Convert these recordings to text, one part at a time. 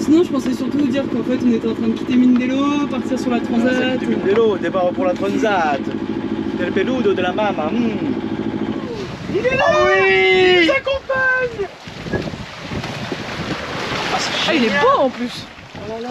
sinon, je pensais surtout dire qu'en fait, on était en train de quitter Mindelo, partir sur la Transat. Mindelo, départ pour la Transat. El peludo de la mama. Il est là. Oh oui, il nous accompagne. Ah, il est beau en plus. Oh là là.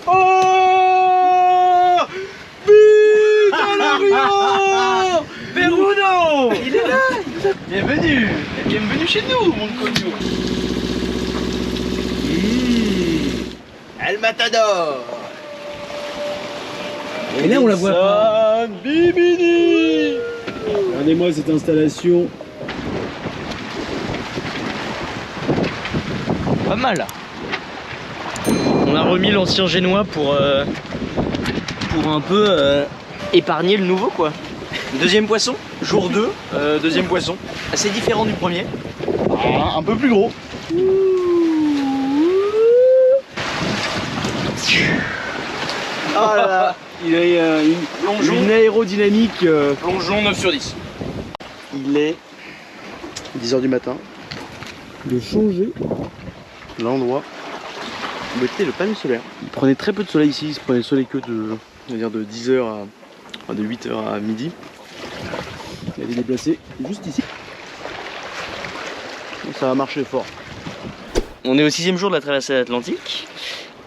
Oh, Vito Peruno. Il est là. Bienvenue. Bienvenue chez nous, mon cochon. El Matador. Et là on la voit pas. Bibini. Regardez-moi cette installation. Pas mal. On a remis l'ancien génois pour un peu épargner le nouveau quoi. Deuxième poisson, jour 2, deuxième poisson. Assez différent du premier. Ah, un peu plus gros. Ah là là, il a une aérodynamique. Plongeon 9 sur 10. Il est 10 h du matin. De changer. L'endroit où était le panneau solaire. Il prenait très peu de soleil ici, il se prenait le soleil que de 10 h à de 8 h à midi. Il a été déplacé juste ici. Donc ça a marché fort. On est au 6e jour de la traversée de l'Atlantique.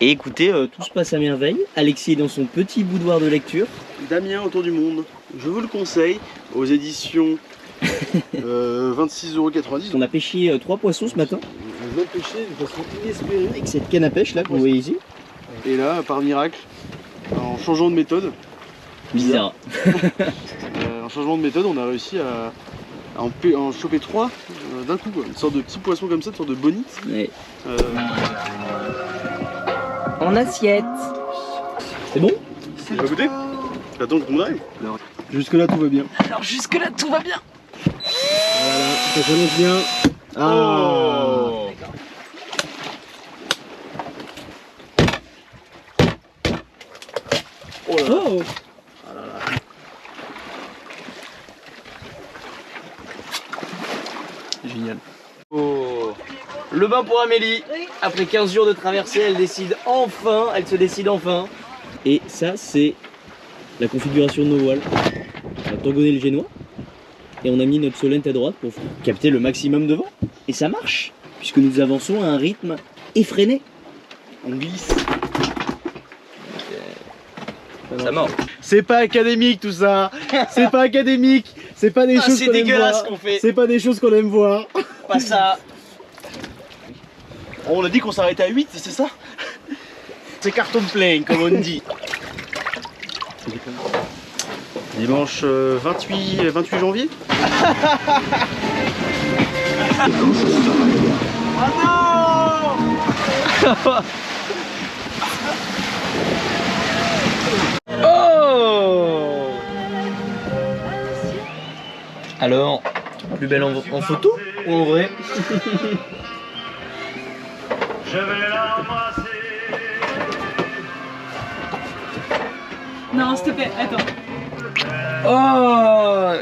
Et écoutez, tout se passe à merveille. Alexis est dans son petit boudoir de lecture. Damien autour du monde, je vous le conseille, aux éditions 26,90 €. On a pêché 3 poissons ce matin. On a pêché de façon inespérée. Avec cette canne à pêche là que vous voyez ici. Et là, par miracle, en changeant de méthode, Bizarre. en changement de méthode, on a réussi à en choper 3 d'un coup, quoi. Une sorte de petit poisson comme ça, une sorte de bonite. Ouais. En assiette. C'est bon? Tu vas goûter? J'attends que tu me drives. Jusque là tout va bien. Alors, jusque-là, tout va bien. Voilà, ça s'annonce bien. Ah. Oh là là. Oh. Génial. Oh. Le bain pour Amélie. Après 15 jours de traversée, elle se décide enfin. Et ça, c'est la configuration de nos voiles. On a tangonné le génois et on a mis notre solente à droite pour capter le maximum de vent. Et ça marche, puisque nous avançons à un rythme effréné. On glisse. Ça mord. C'est pas académique tout ça. C'est pas académique. C'est pas des choses c'est qu'on aime dégueulasse voir. qu'on fait. C'est pas des choses qu'on aime voir. Pas ça. On a dit qu'on s'arrêtait à 8, c'est ça? C'est carton plein comme on dit. Dimanche 28 janvier. Oh. Alors, plus belle en photo ou en vrai? Non, s'il te plaît, attends. Oh.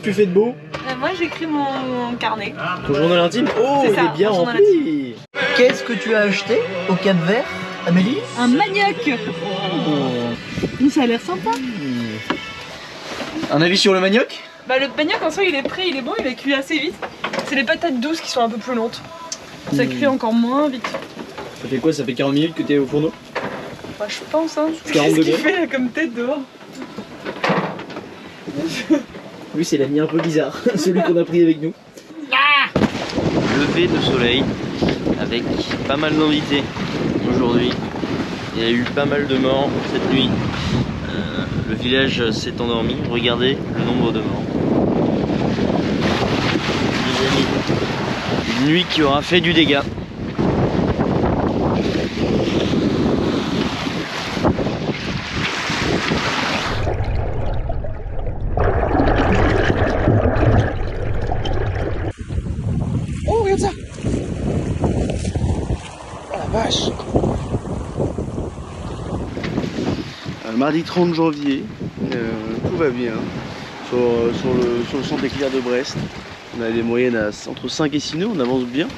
Tu fais de beau. Moi, j'écris mon carnet. Ton journal intime? Oh, C'est il ça, est bien mon journal rempli. Qu'est-ce que tu as acheté au Cap Vert, Amélie? Un manioc. Oh. Ça a l'air sympa. Un avis sur le manioc? Bah, le manioc en soi, il est prêt, il est bon, il est cuit assez vite. C'est les patates douces qui sont un peu plus lentes. Ça cuit encore moins vite. Ça fait quoi? Ça fait 40 minutes que t'es au fourneau? Bah, je pense, hein. 40 Qu'est-ce qu'il degrés. fait là comme tête dehors? Lui, c'est l'ami un peu bizarre, celui qu'on a pris avec nous. Lever de soleil avec pas mal d'invités aujourd'hui. Il y a eu pas mal de morts cette nuit. Le village s'est endormi. Regardez le nombre de morts. Les amis, une nuit qui aura fait du dégât. Oh, regarde ça! Oh la vache! Mardi 30 janvier, tout va bien sur le centre éclair de Brest. On a des moyennes entre 5 et 6 nœuds, on avance bien.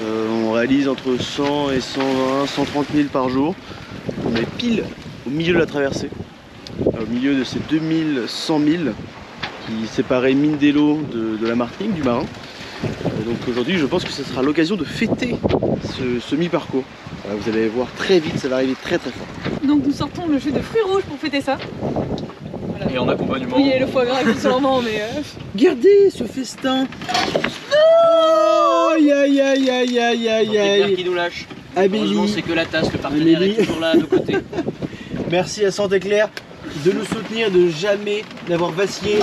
On réalise entre 100 et 120, 130 000 par jour. On est pile au milieu de la traversée, au milieu de ces 2100 000 qui séparaient Mindelo de la Martinique, du Marin. Donc aujourd'hui, je pense que ce sera l'occasion de fêter ce mi-parcours. Voilà, vous allez voir très vite, ça va arriver très très fort. Donc nous sortons le jus de fruits rouges pour fêter ça. Voilà. Et en accompagnement. Oui, il y a le foie gras qui sûrement, mais... Regardez ce festin. Oh, aïe aïe aïe aïe aïe aïe Père aïe. qui nous lâche. Amélie. Heureusement, c'est que la tasse, le partenaire Amélie. est toujours là à nos côtés. Merci à Santé Claire de nous soutenir, de jamais n'avoir vacillé.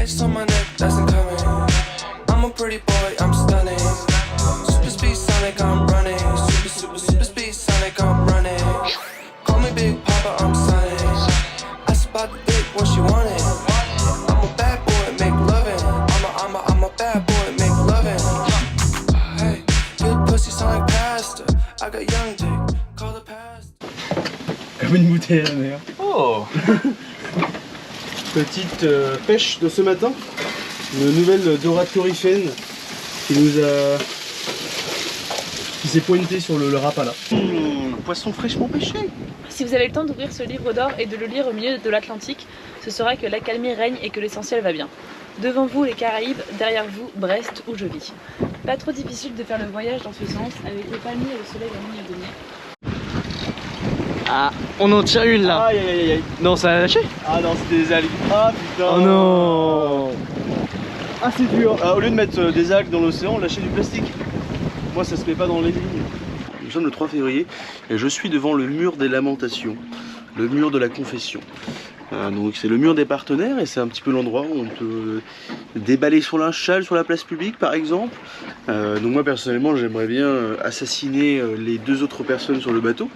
Ice on my neck, that's incoming. I'm a pretty boy, I'm stunning. Super speed Sonic, I'm running. Super speed Sonic, I'm running. Call me Big Papa, I'm Sonic. I spot the dick when she want it. I'm a bad boy, make loving. I'm a bad boy, make loving. Hey, your pussy sound like pasta. I got young dick, call the past. Comme une bouteille à la mer. Oh. Petite pêche de ce matin. Une nouvelle dorade coryphène qui s'est pointée sur le Rapala. Poisson fraîchement pêché. Si vous avez le temps d'ouvrir ce livre d'or et de le lire au milieu de l'Atlantique, ce sera que l'accalmie règne et que l'essentiel va bien. Devant vous les Caraïbes, derrière vous Brest où je vis. Pas trop difficile de faire le voyage dans ce sens avec les palmiers et le soleil en ligne de mire. Ah, on en tire une là. Aïe aïe aïe aïe. Non, ça a lâché. Ah non, c'était des algues. Ah putain. Oh non. Ah c'est dur. Au lieu de mettre des algues dans l'océan, lâchez du plastique. Moi ça se met pas dans les lignes. Nous sommes le 3 février et je suis devant le mur des lamentations, le mur de la confession. Donc c'est le mur des partenaires et c'est un petit peu l'endroit où on peut déballer son linge sale sur la place publique par exemple. Donc moi personnellement j'aimerais bien assassiner les 2 autres personnes sur le bateau.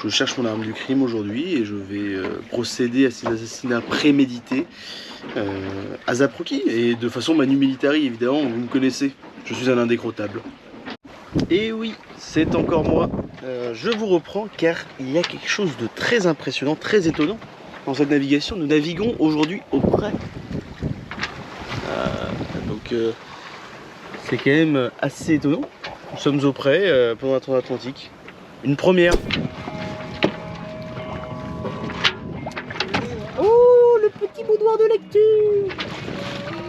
Je cherche mon arme du crime aujourd'hui et je vais procéder à ces assassinats prémédités à Zaproki et de façon manu militari évidemment, vous me connaissez, je suis un indécrottable. Et oui, c'est encore moi. Je vous reprends car il y a quelque chose de très impressionnant, très étonnant dans cette navigation. Nous naviguons aujourd'hui au près. Donc c'est quand même assez étonnant. Nous sommes au près pendant la transatlantique. Une première. Oh, le petit boudoir de lecture.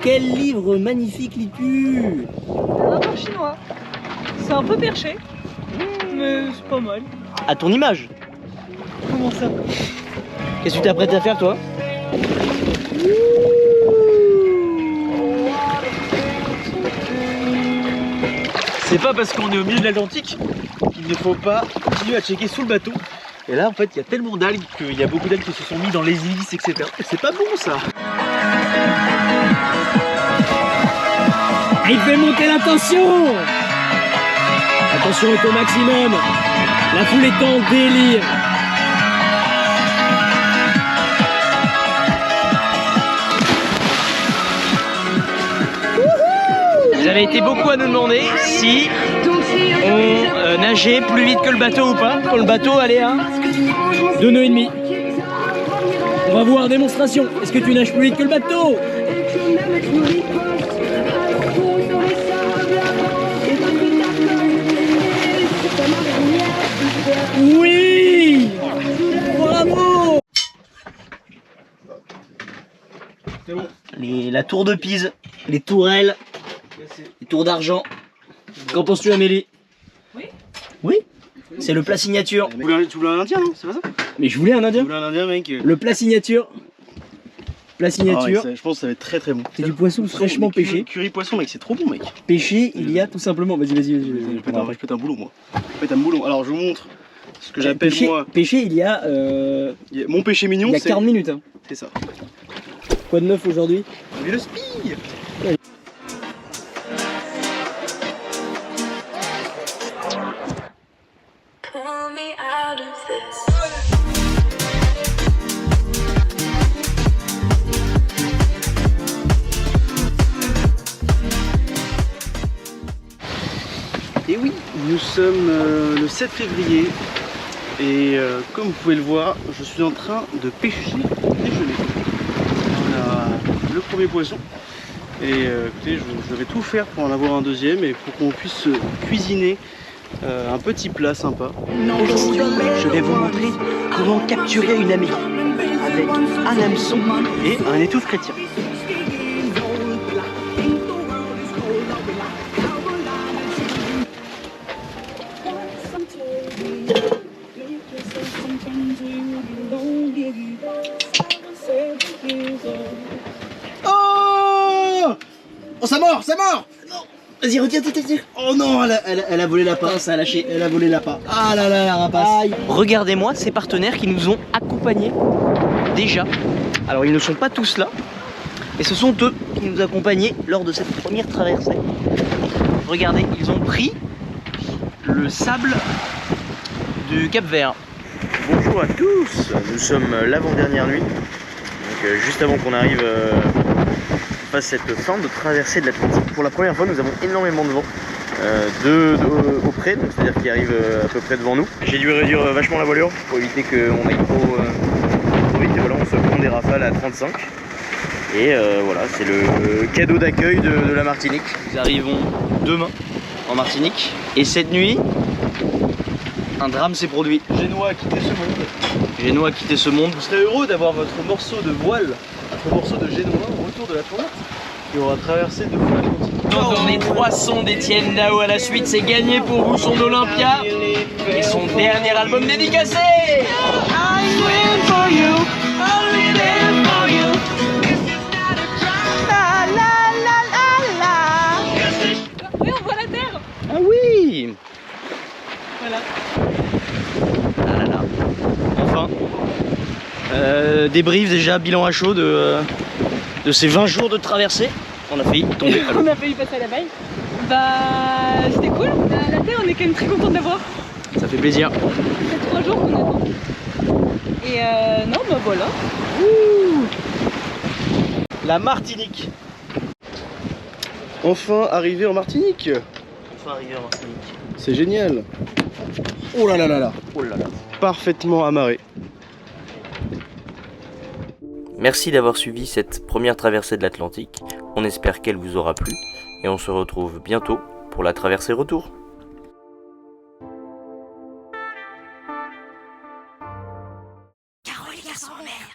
Quel livre magnifique lis-tu? Un rapport chinois. C'est un peu perché, mais c'est pas mal. À ton image. Comment ça? Qu'est-ce que tu t'apprêtes à faire toi? C'est pas parce qu'on est au milieu de l'Atlantique qu'il ne faut pas continuer à checker sous le bateau. Et là en fait il y a tellement d'algues qu'il y a beaucoup d'algues qui se sont mis dans les hélices etc. Et c'est pas bon ça. Il fait monter la tension. La tension est au maximum. La foule est en délire. Vous avez été beaucoup à nous demander si on nageait plus vite que le bateau ou pas. Quand le bateau allait à 2 nœuds et demi. On va voir démonstration. Est-ce que tu nages plus vite que le bateau? Oui! Bravo! La tour de Pise, les tourelles, les tours d'argent. Qu'en penses-tu Amélie? Oui. Oui? C'est le plat signature. Tu voulais un indien non? C'est pas ça? Mais je voulais un Tu indien. voulais un indien mec? Le plat signature. Plat signature. Ah ouais, je pense que ça va être très très bon. C'est du poisson fraîchement pêché. Curry poisson mec, c'est trop bon mec. Pêché, il y a tout simplement. Vas-y. Je pète un boulot moi. Je pète un boulot. Alors je vous montre ce que j'appelle Pêché, moi. pêché, il y a Mon péché mignon, il y a c'est 40 minutes. Hein. c'est ça. Quoi de neuf aujourd'hui? Mais le spire. Pull me out of this. Nous sommes le 7 février et comme vous pouvez le voir, je suis en train de pêcher au déjeuner. On a le premier poisson et écoutez, je vais tout faire pour en avoir un deuxième et pour qu'on puisse cuisiner un petit plat sympa. Aujourd'hui, je vais vous montrer comment capturer une amie avec un hameçon et un étouffe chrétien. Oh, ça mord, ça mord! Vas-y, retire. Oh non, elle a volé l'appât. Ça a lâché. Elle a volé l'appât. Ah là là, la rapace. Regardez-moi ces partenaires qui nous ont accompagnés déjà. Alors ils ne sont pas tous là, mais ce sont eux qui nous accompagnaient lors de cette première traversée. Regardez, ils ont pris le sable du Cap-Vert. Bonjour à tous, nous sommes l'avant-dernière nuit, donc juste avant qu'on arrive fasse cette fin de traversée de l'Atlantique. Pour la première fois, nous avons énormément de vent auprès, donc c'est-à-dire qu'il arrive à peu près devant nous. J'ai dû réduire vachement la voilure pour éviter qu'on aille trop vite, et voilà, on se prend des rafales à 35. Et voilà, c'est le cadeau d'accueil de la Martinique. Nous arrivons demain en Martinique et cette nuit, un drame s'est produit. Génois a quitté ce monde. Génois a quitté ce monde. Vous serez heureux d'avoir votre morceau de voile, votre morceau de Génois au retour de la tournette qui aura traversé de fois l'Atlantique. Encore les 3 sons d'Étienne Dao à la suite, c'est gagné pour vous, son Olympia et son dernier album dédicacé. Oui, on voit la terre. Ah oui. Voilà. Ah là là. Enfin. Débrief déjà, bilan à chaud de ces 20 jours de traversée. On a failli tomber à l'eau. On a failli passer à la veille. Bah, c'était cool. La terre, on est quand même très content de l'avoir. Ça fait plaisir. Ça fait 3 jours qu'on attend. Et non, bah voilà. La Martinique. Enfin arrivé en Martinique. Enfin arrivé en Martinique. C'est génial. Oh là là là là. Oh là là. Parfaitement amarré. Merci d'avoir suivi cette première traversée de l'Atlantique. On espère qu'elle vous aura plu et on se retrouve bientôt pour la traversée retour.